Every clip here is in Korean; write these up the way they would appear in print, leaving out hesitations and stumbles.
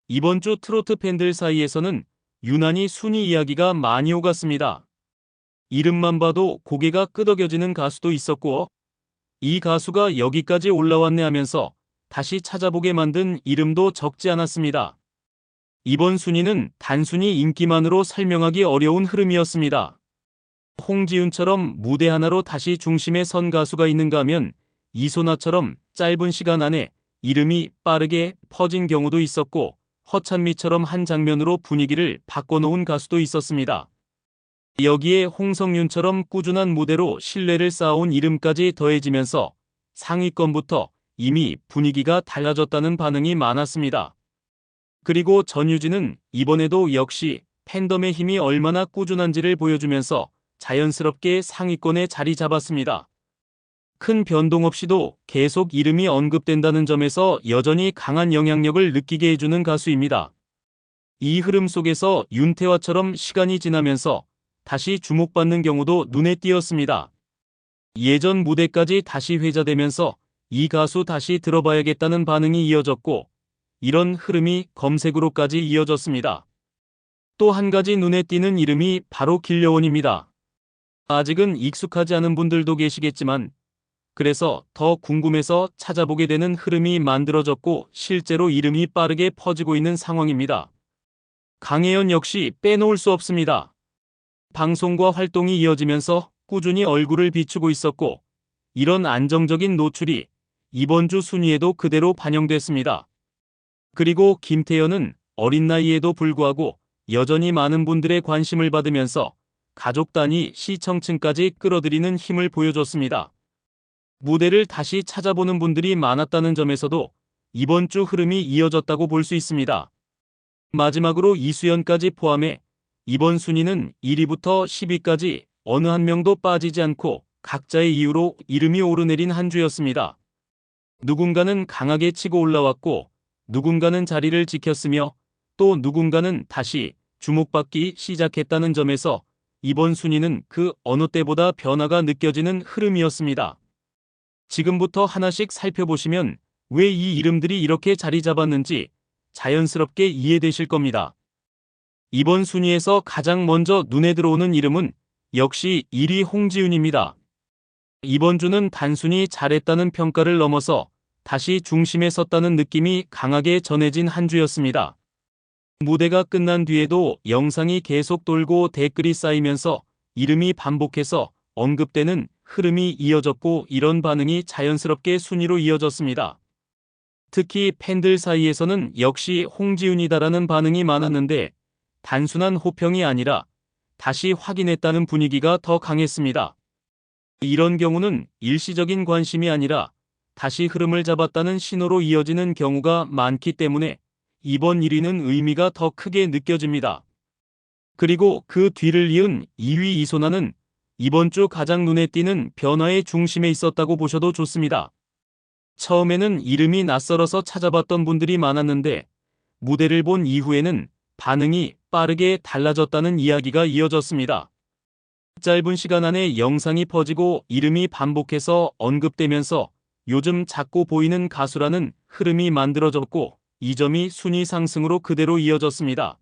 이번 주 트로트 팬들 사이에서는 유난히 순위 이야기가 많이 오갔습니다. 이름만 봐도 고개가 끄덕여지는 가수도 있었고, 이 가수가 여기까지 올라왔네 하면서 다시 찾아보게 만든 이름도 적지 않았습니다. 이번 순위는 단순히 인기만으로 설명하기 어려운 흐름이었습니다. 홍지윤처럼 무대 하나로 다시 중심에 선 가수가 있는가 하면 이소나처럼 짧은 시간 안에 이름이 빠르게 퍼진 경우도 있었고, 허찬미처럼 한 장면으로 분위기를 바꿔놓은 가수도 있었습니다. 여기에 홍성윤처럼 꾸준한 무대로 신뢰를 쌓아온 이름까지 더해지면서 상위권부터 이미 분위기가 달라졌다는 반응이 많았습니다. 그리고 전유진은 이번에도 역시 팬덤의 힘이 얼마나 꾸준한지를 보여주면서 자연스럽게 상위권에 자리 잡았습니다. 큰 변동 없이도 계속 이름이 언급된다는 점에서 여전히 강한 영향력을 느끼게 해주는 가수입니다. 이 흐름 속에서 윤태화처럼 시간이 지나면서 다시 주목받는 경우도 눈에 띄었습니다. 예전 무대까지 다시 회자되면서 이 가수 다시 들어봐야겠다는 반응이 이어졌고, 이런 흐름이 검색으로까지 이어졌습니다. 또 한 가지 눈에 띄는 이름이 바로 길려원입니다. 아직은 익숙하지 않은 분들도 계시겠지만, 그래서 더 궁금해서 찾아보게 되는 흐름이 만들어졌고 실제로 이름이 빠르게 퍼지고 있는 상황입니다. 강혜연 역시 빼놓을 수 없습니다. 방송과 활동이 이어지면서 꾸준히 얼굴을 비추고 있었고, 이런 안정적인 노출이 이번 주 순위에도 그대로 반영됐습니다. 그리고 김태현은 어린 나이에도 불구하고 여전히 많은 분들의 관심을 받으면서 가족 단위 시청층까지 끌어들이는 힘을 보여줬습니다. 무대를 다시 찾아보는 분들이 많았다는 점에서도 이번 주 흐름이 이어졌다고 볼 수 있습니다. 마지막으로 이수연까지 포함해 이번 순위는 1위부터 10위까지 어느 한 명도 빠지지 않고 각자의 이유로 이름이 오르내린 한 주였습니다. 누군가는 강하게 치고 올라왔고, 누군가는 자리를 지켰으며, 또 누군가는 다시 주목받기 시작했다는 점에서 이번 순위는 그 어느 때보다 변화가 느껴지는 흐름이었습니다. 지금부터 하나씩 살펴보시면 왜 이 이름들이 이렇게 자리 잡았는지 자연스럽게 이해되실 겁니다. 이번 순위에서 가장 먼저 눈에 들어오는 이름은 역시 1위 홍지윤입니다. 이번 주는 단순히 잘했다는 평가를 넘어서 다시 중심에 섰다는 느낌이 강하게 전해진 한 주였습니다. 무대가 끝난 뒤에도 영상이 계속 돌고 댓글이 쌓이면서 이름이 반복해서 언급되는 흐름이 이어졌고, 이런 반응이 자연스럽게 순위로 이어졌습니다. 특히 팬들 사이에서는 역시 홍지윤이다라는 반응이 많았는데, 단순한 호평이 아니라 다시 확인했다는 분위기가 더 강했습니다. 이런 경우는 일시적인 관심이 아니라 다시 흐름을 잡았다는 신호로 이어지는 경우가 많기 때문에 이번 1위는 의미가 더 크게 느껴집니다. 그리고 그 뒤를 이은 2위 이소나는 이번 주 가장 눈에 띄는 변화의 중심에 있었다고 보셔도 좋습니다. 처음에는 이름이 낯설어서 찾아봤던 분들이 많았는데, 무대를 본 이후에는 반응이 빠르게 달라졌다는 이야기가 이어졌습니다. 짧은 시간 안에 영상이 퍼지고 이름이 반복해서 언급되면서 요즘 자꾸 보이는 가수라는 흐름이 만들어졌고, 이 점이 순위 상승으로 그대로 이어졌습니다.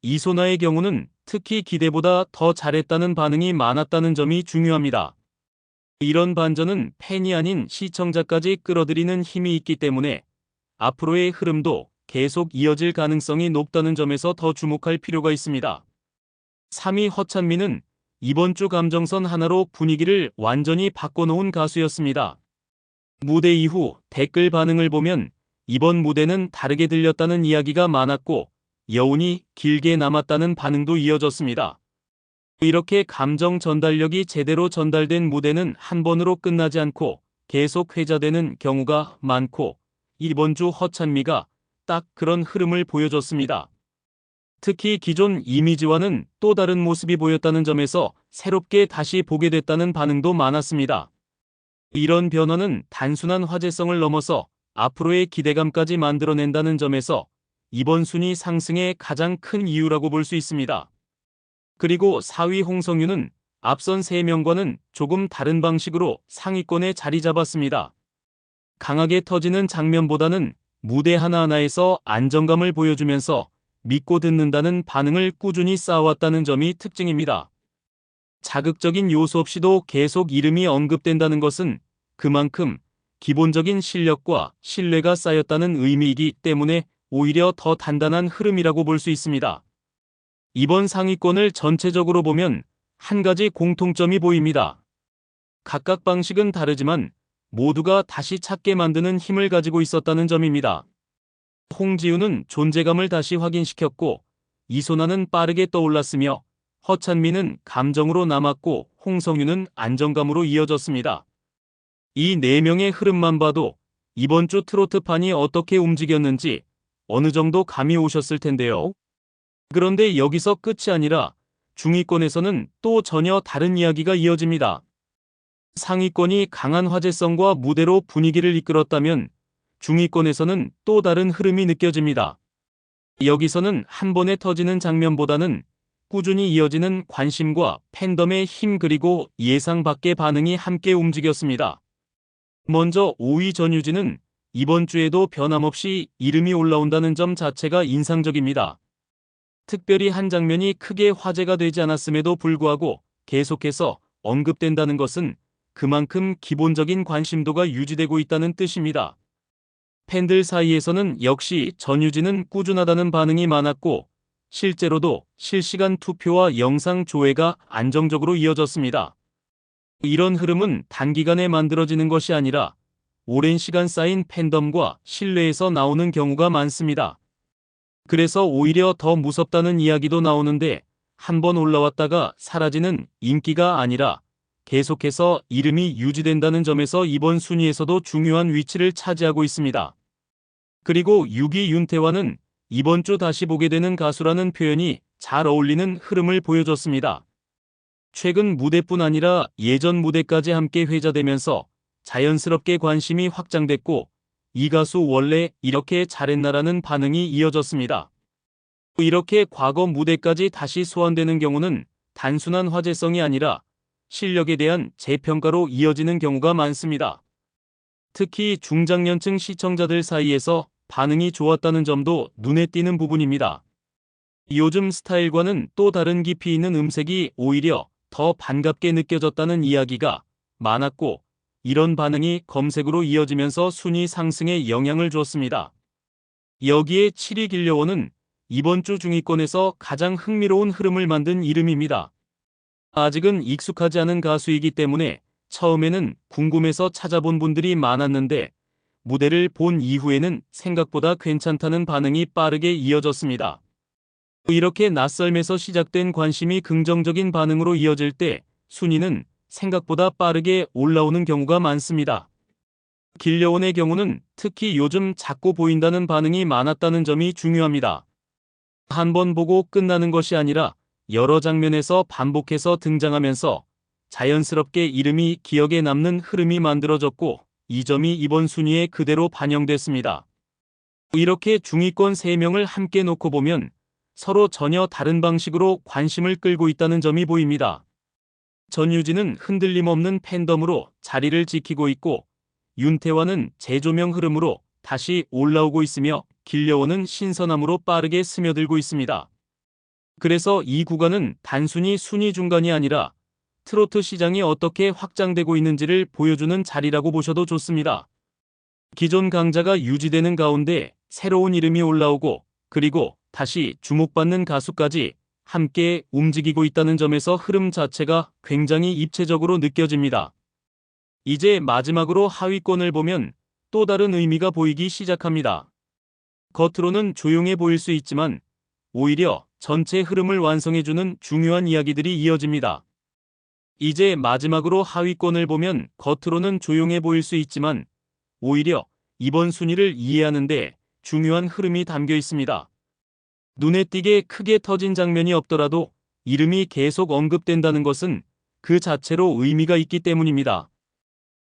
이소나의 경우는 특히 기대보다 더 잘했다는 반응이 많았다는 점이 중요합니다. 이런 반전은 팬이 아닌 시청자까지 끌어들이는 힘이 있기 때문에 앞으로의 흐름도 계속 이어질 가능성이 높다는 점에서 더 주목할 필요가 있습니다. 3위 허찬미는 이번 주 감정선 하나로 분위기를 완전히 바꿔놓은 가수였습니다. 무대 이후 댓글 반응을 보면 이번 무대는 다르게 들렸다는 이야기가 많았고, 여운이 길게 남았다는 반응도 이어졌습니다. 이렇게 감정 전달력이 제대로 전달된 무대는 한 번으로 끝나지 않고 계속 회자되는 경우가 많고, 이번 주 허찬미가 딱 그런 흐름을 보여줬습니다. 특히 기존 이미지와는 또 다른 모습이 보였다는 점에서 새롭게 다시 보게 됐다는 반응도 많았습니다. 이런 변화는 단순한 화제성을 넘어서 앞으로의 기대감까지 만들어낸다는 점에서 이번 순위 상승의 가장 큰 이유라고 볼 수 있습니다. 그리고 4위 홍성윤은 앞선 3명과는 조금 다른 방식으로 상위권에 자리 잡았습니다. 강하게 터지는 장면보다는 무대 하나하나에서 안정감을 보여주면서 믿고 듣는다는 반응을 꾸준히 쌓아왔다는 점이 특징입니다. 자극적인 요소 없이도 계속 이름이 언급된다는 것은 그만큼 기본적인 실력과 신뢰가 쌓였다는 의미이기 때문에 오히려 더 단단한 흐름이라고 볼 수 있습니다. 이번 상위권을 전체적으로 보면 한 가지 공통점이 보입니다. 각각 방식은 다르지만 모두가 다시 찾게 만드는 힘을 가지고 있었다는 점입니다. 홍지우는 존재감을 다시 확인시켰고, 이소나는 빠르게 떠올랐으며 허찬미는 감정으로 남았고 홍성유는 안정감으로 이어졌습니다. 이 네 명의 흐름만 봐도 이번 주 트로트판이 어떻게 움직였는지 어느 정도 감이 오셨을 텐데요. 그런데 여기서 끝이 아니라 중위권에서는 또 전혀 다른 이야기가 이어집니다. 상위권이 강한 화제성과 무대로 분위기를 이끌었다면 중위권에서는 또 다른 흐름이 느껴집니다. 여기서는 한 번에 터지는 장면보다는 꾸준히 이어지는 관심과 팬덤의 힘 그리고 예상 밖의 반응이 함께 움직였습니다. 먼저 5위 전유진은 이번 주에도 변함없이 이름이 올라온다는 점 자체가 인상적입니다. 특별히 한 장면이 크게 화제가 되지 않았음에도 불구하고 계속해서 언급된다는 것은 그만큼 기본적인 관심도가 유지되고 있다는 뜻입니다. 팬들 사이에서는 역시 전유진은 꾸준하다는 반응이 많았고 실제로도 실시간 투표와 영상 조회가 안정적으로 이어졌습니다. 이런 흐름은 단기간에 만들어지는 것이 아니라 오랜 시간 쌓인 팬덤과 신뢰에서 나오는 경우가 많습니다. 그래서 오히려 더 무섭다는 이야기도 나오는데 한번 올라왔다가 사라지는 인기가 아니라 계속해서 이름이 유지된다는 점에서 이번 순위에서도 중요한 위치를 차지하고 있습니다. 그리고 6위 윤태환은 이번 주 다시 보게 되는 가수라는 표현이 잘 어울리는 흐름을 보여줬습니다. 최근 무대뿐 아니라 예전 무대까지 함께 회자되면서 자연스럽게 관심이 확장됐고 이 가수 원래 이렇게 잘했나라는 반응이 이어졌습니다. 이렇게 과거 무대까지 다시 소환되는 경우는 단순한 화제성이 아니라 실력에 대한 재평가로 이어지는 경우가 많습니다. 특히 중장년층 시청자들 사이에서 반응이 좋았다는 점도 눈에 띄는 부분입니다. 요즘 스타일과는 또 다른 깊이 있는 음색이 오히려 더 반갑게 느껴졌다는 이야기가 많았고 이런 반응이 검색으로 이어지면서 순위 상승에 영향을 줬습니다. 여기에 7위 길려원은 이번 주 중위권에서 가장 흥미로운 흐름을 만든 이름입니다. 아직은 익숙하지 않은 가수이기 때문에 처음에는 궁금해서 찾아본 분들이 많았는데 무대를 본 이후에는 생각보다 괜찮다는 반응이 빠르게 이어졌습니다. 이렇게 낯설면서 시작된 관심이 긍정적인 반응으로 이어질 때 순위는 생각보다 빠르게 올라오는 경우가 많습니다. 길려원의 경우는 특히 요즘 작고 보인다는 반응이 많았다는 점이 중요합니다. 한 번 보고 끝나는 것이 아니라 여러 장면에서 반복해서 등장하면서 자연스럽게 이름이 기억에 남는 흐름이 만들어졌고 이 점이 이번 순위에 그대로 반영됐습니다. 이렇게 중위권 3명을 함께 놓고 보면 서로 전혀 다른 방식으로 관심을 끌고 있다는 점이 보입니다. 전유진은 흔들림 없는 팬덤으로 자리를 지키고 있고 윤태환은 재조명 흐름으로 다시 올라오고 있으며 길려원은 신선함으로 빠르게 스며들고 있습니다. 그래서 이 구간은 단순히 순위 중간이 아니라 트로트 시장이 어떻게 확장되고 있는지를 보여주는 자리라고 보셔도 좋습니다. 기존 강자가 유지되는 가운데 새로운 이름이 올라오고 그리고 다시 주목받는 가수까지 함께 움직이고 있다는 점에서 흐름 자체가 굉장히 입체적으로 느껴집니다. 이제 마지막으로 하위권을 보면 또 다른 의미가 보이기 시작합니다. 겉으로는 조용해 보일 수 있지만 오히려 전체 흐름을 완성해주는 중요한 이야기들이 이어집니다. 이제 마지막으로 하위권을 보면 겉으로는 조용해 보일 수 있지만 오히려 이번 순위를 이해하는 데 중요한 흐름이 담겨 있습니다. 눈에 띄게 크게 터진 장면이 없더라도 이름이 계속 언급된다는 것은 그 자체로 의미가 있기 때문입니다.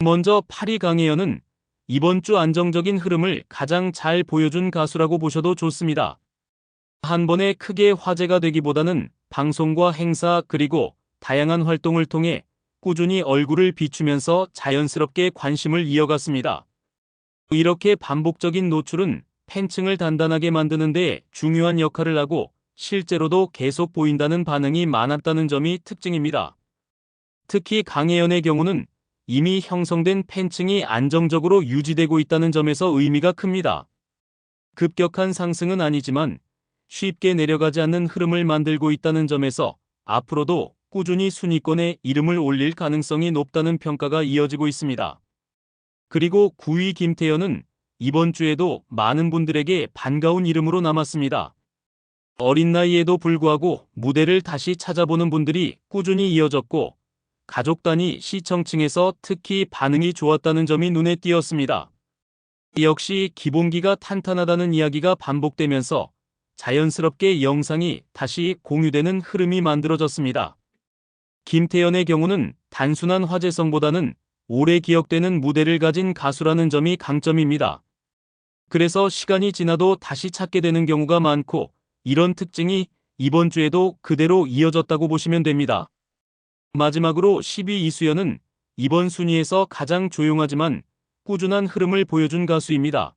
먼저 8위 강혜연은 이번 주 안정적인 흐름을 가장 잘 보여준 가수라고 보셔도 좋습니다. 한 번에 크게 화제가 되기보다는 방송과 행사 그리고 다양한 활동을 통해 꾸준히 얼굴을 비추면서 자연스럽게 관심을 이어갔습니다. 이렇게 반복적인 노출은 팬층을 단단하게 만드는 데 중요한 역할을 하고 실제로도 계속 보인다는 반응이 많았다는 점이 특징입니다. 특히 강혜연의 경우는 이미 형성된 팬층이 안정적으로 유지되고 있다는 점에서 의미가 큽니다. 급격한 상승은 아니지만 쉽게 내려가지 않는 흐름을 만들고 있다는 점에서 앞으로도 꾸준히 순위권에 이름을 올릴 가능성이 높다는 평가가 이어지고 있습니다. 그리고 9위 김태현은 이번 주에도 많은 분들에게 반가운 이름으로 남았습니다. 어린 나이에도 불구하고 무대를 다시 찾아보는 분들이 꾸준히 이어졌고 가족 단위 시청층에서 특히 반응이 좋았다는 점이 눈에 띄었습니다. 역시 기본기가 탄탄하다는 이야기가 반복되면서 자연스럽게 영상이 다시 공유되는 흐름이 만들어졌습니다. 김태현의 경우는 단순한 화제성보다는 오래 기억되는 무대를 가진 가수라는 점이 강점입니다. 그래서 시간이 지나도 다시 찾게 되는 경우가 많고 이런 특징이 이번 주에도 그대로 이어졌다고 보시면 됩니다. 마지막으로 10위 이수연은 이번 순위에서 가장 조용하지만 꾸준한 흐름을 보여준 가수입니다.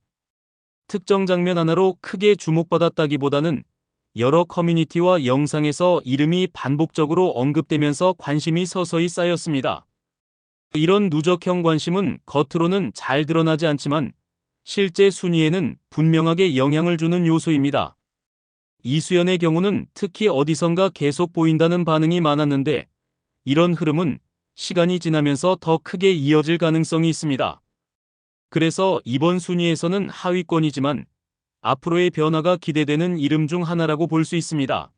특정 장면 하나로 크게 주목받았다기보다는 여러 커뮤니티와 영상에서 이름이 반복적으로 언급되면서 관심이 서서히 쌓였습니다. 이런 누적형 관심은 겉으로는 잘 드러나지 않지만 실제 순위에는 분명하게 영향을 주는 요소입니다. 이수연의 경우는 특히 어디선가 계속 보인다는 반응이 많았는데 이런 흐름은 시간이 지나면서 더 크게 이어질 가능성이 있습니다. 그래서 이번 순위에서는 하위권이지만 앞으로의 변화가 기대되는 이름 중 하나라고 볼 수 있습니다.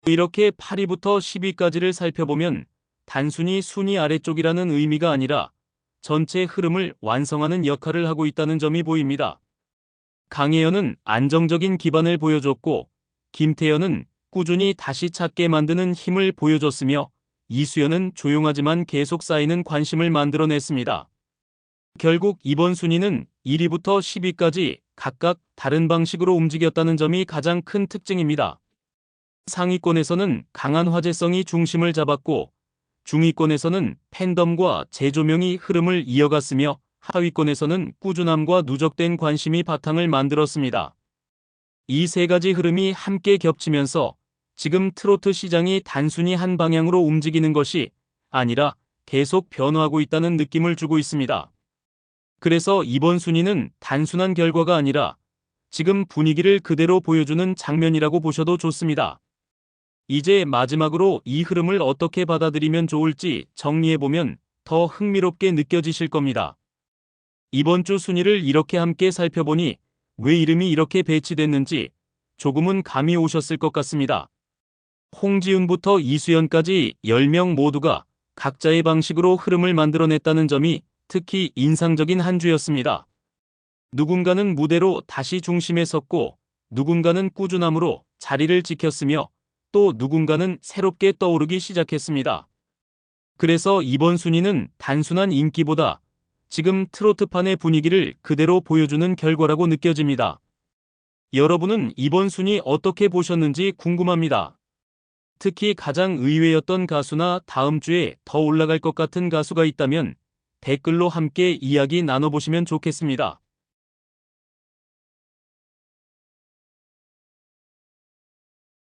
이렇게 8위부터 10위까지를 살펴보면 단순히 순위 아래쪽이라는 의미가 아니라 전체 흐름을 완성하는 역할을 하고 있다는 점이 보입니다. 강혜연은 안정적인 기반을 보여줬고 김태현은 꾸준히 다시 찾게 만드는 힘을 보여줬으며 이수연은 조용하지만 계속 쌓이는 관심을 만들어냈습니다. 결국 이번 순위는 1위부터 10위까지 각각 다른 방식으로 움직였다는 점이 가장 큰 특징입니다. 상위권에서는 강한 화제성이 중심을 잡았고 중위권에서는 팬덤과 재조명이 흐름을 이어갔으며 하위권에서는 꾸준함과 누적된 관심이 바탕을 만들었습니다. 이 세 가지 흐름이 함께 겹치면서 지금 트로트 시장이 단순히 한 방향으로 움직이는 것이 아니라 계속 변화하고 있다는 느낌을 주고 있습니다. 그래서 이번 순위는 단순한 결과가 아니라 지금 분위기를 그대로 보여주는 장면이라고 보셔도 좋습니다. 이제 마지막으로 이 흐름을 어떻게 받아들이면 좋을지 정리해보면 더 흥미롭게 느껴지실 겁니다. 이번 주 순위를 이렇게 함께 살펴보니 왜 이름이 이렇게 배치됐는지 조금은 감이 오셨을 것 같습니다. 홍지윤부터 이수연까지 10명 모두가 각자의 방식으로 흐름을 만들어냈다는 점이 특히 인상적인 한 주였습니다. 누군가는 무대로 다시 중심에 섰고 누군가는 꾸준함으로 자리를 지켰으며 또 누군가는 새롭게 떠오르기 시작했습니다. 그래서 이번 순위는 단순한 인기보다 지금 트로트판의 분위기를 그대로 보여주는 결과라고 느껴집니다. 여러분은 이번 순위 어떻게 보셨는지 궁금합니다. 특히 가장 의외였던 가수나 다음 주에 더 올라갈 것 같은 가수가 있다면 댓글로 함께 이야기 나눠보시면 좋겠습니다.